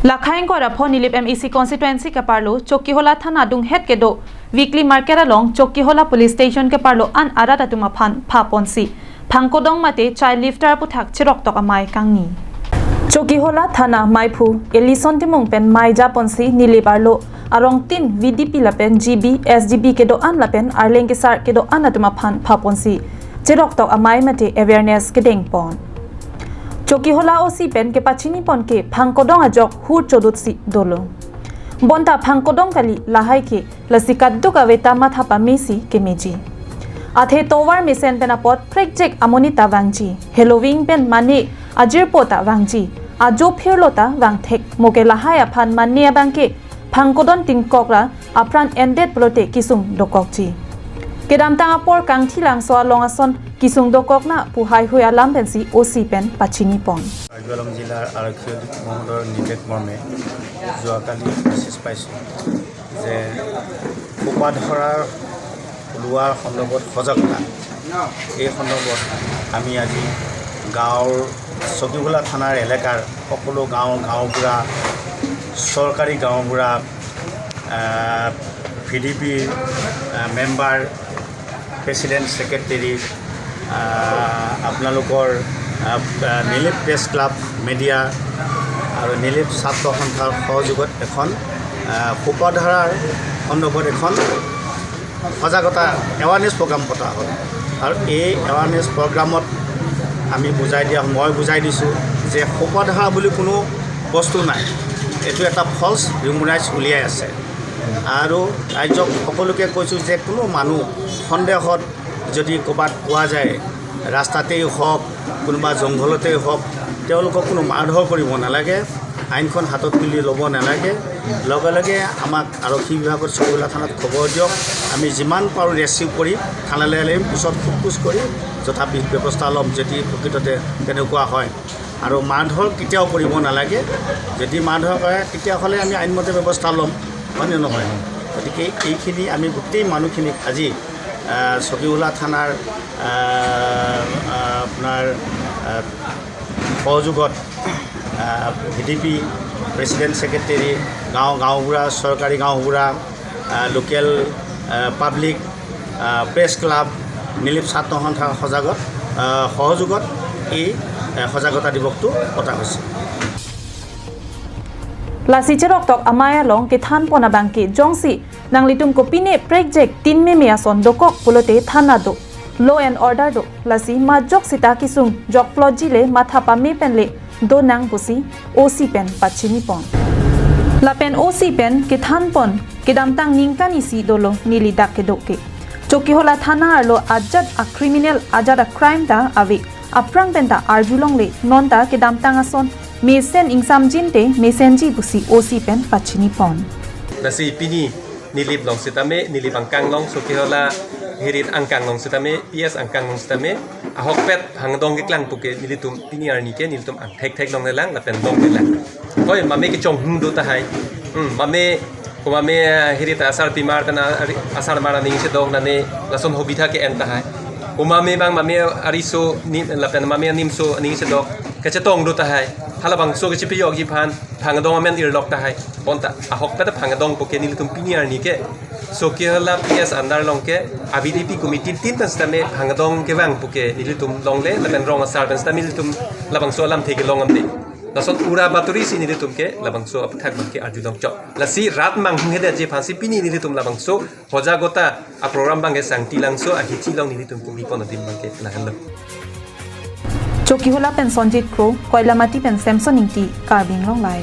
Lakhain ko rapho nilip MEC constituency ke parlo Chokkihola thana dung het ke do weekly market along Chokkihola police station ke parlo an arata tuma phan pha ponsi phangkodong mate child lifter puthak chirok tok amai kangni Chokkihola thana maipu elison timung pen maija ponsi nili parlo arong tin VDP lapen GB SDB ke do an lapen arleng ke sar ke do an atuma phan pha ponsi chirok tok amai mate awareness ke deng pon Chokkihola osi pen ke pachini pon ke phangkodong ajok hur chodut si dolo bonta phangkodong kali lahai ke lasikaddu ka veta matha pa mesi ke meji athe towar mesen pen apot project amonita wangji halloween pen mane ajir pota wangji ajo phirlota wangthek moke lahai aphan mane bangke phangkodon tingkokra apran ended plote kisung dokokji kedam tang apor kangthilang so longason kisung dokok na puhai hui alam pensi osi pen pachini pon Dharwad জিলাৰ আৰক্ষী মহোদয়ৰ নিৰ্দেশ মৰ্মে যোৱাকালি message পাইছোঁ যে খোপা ধৰাৰ লোৱাৰ সন্দৰ্ভত সজাগতা এই সন্দৰ্ভত আমি আজি গাঁৱৰ চকীহোলা থানাৰ এলেকাৰ সকলো গাঁওবুঢ়া চৰকাৰী গাঁওবুঢ়া VDPৰ মেম্বাৰ প্ৰেচিডেণ্ট ছেক্ৰেটাৰী আপোনালোকৰ নীলিপ প্ৰেছ ক্লাব মিডিয়া আৰু নীলিপ ছাত্ৰ সন্থাৰ সহযোগত এখন খোপাধৰাৰ সন্দৰ্ভত এখন সজাগতা এৱাৰনেছ প্ৰগ্ৰাম পতা হ'ল আৰু এই এৱাৰনেছ প্ৰগ্ৰামত আমি মই বুজাই দিছোঁ যে খোপাধৰা বুলি কোনো বস্তু নাই এইটো এটা ফলছ ৰিউমাৰাইজ উলিয়াই আছে আৰু ৰাইজক সকলোকে কৈছোঁ যে কোনো মানুহ সন্দেহত যদি ক'ৰবাত পোৱা যায় ৰাস্তাতেই হওক কোনোবা জংঘলতেই হওক তেওঁলোকক কোনো মাৰধৰ কৰিব নালাগে আইনখন হাতত তুলি ল'ব নালাগে লগে লগে আমাক আৰক্ষী বিভাগৰ চকীহোলা থানাত খবৰ দিয়ক আমি যিমান পাৰোঁ ৰেচিভ কৰি থানালৈ আনিম পিছত সোধপোছ কৰি যথাবিধ ব্যৱস্থা ল'ম যদি প্ৰকৃততে তেনেকুৱা হয় আৰু মাৰধৰ কেতিয়াও কৰিব নালাগে যদি মাৰধৰ কৰে তেতিয়াহ'লে আমি আইনমতে ব্যৱস্থা ল'ম হয়নে নহয় গতিকে এইখিনি আমি গোটেই মানুহখিনিক আজি চকীহোলা থানাৰ আপোনাৰ সহযোগত VDP প্ৰেচিডেণ্ট ছেক্ৰেটাৰী গাঁওবুঢ়া চৰকাৰী গাঁওবুঢ়া লোকেল পাব্লিক প্ৰেছ ক্লাব নীলিপ ছাত্ৰ সন্থাৰ সহযোগত এই সজাগতা দিৱসটো পতা হৈছে Lasicherok tok amaya long ke than pona bangke jongsi nanglitum ko pine project tin me ason dokok pulote thana do law and order do lasi ma jok sita kisung jok plojile matha pa me penle do nang busi OC pen pachini pon la pen OC pen ke than pon ke damtang ningkan isi dolo nili dak ke doke Chokkihola thana arlo ajat a criminal ajat a crime ta avi aprang penta arjulong le nonta ke damtang ason Mesen ingsam jinte mesenji busi OC pen pachini pon. Nasi pini nilip long sitame nilip angkang long Chokkihola hirit angkang long sitame PS angkang long sitame ahok pet hangdong ke klang puke nilitum pini arnike nilitum ang thek long nelang lapen long nelang. Koi mame ke chong hung do ta hai. Mame ko mame hirit asar pimar kana asar mara ning se dong nane lason hobitha ke enta hai. Ko mame bang mame ariso ni lapen mame nimso ning se dok kachetong do ta hai. Halabang so kecil piyok jipan pangdong amen irlok tahai bonta ahok pada pangdong poke nilitum piniar ni ke Chokkihola PS andar long ke VDP committee tin tan stame pangdong ke wang poke nilitum long le laban rong asar tan stame nilitum labang so alam thege long amde lason ura baturi si nilitum ke labang so apthak ke arjudong chok lasi rat mang hede je phansi pini nilitum labang so hojagota a program bange sangti lang so a hichi long nilitum kumi ponatim bange lahan Chokkihola pen Sonjit Crow, Koilamati pen Samson Ingti, Karbin Long Lai.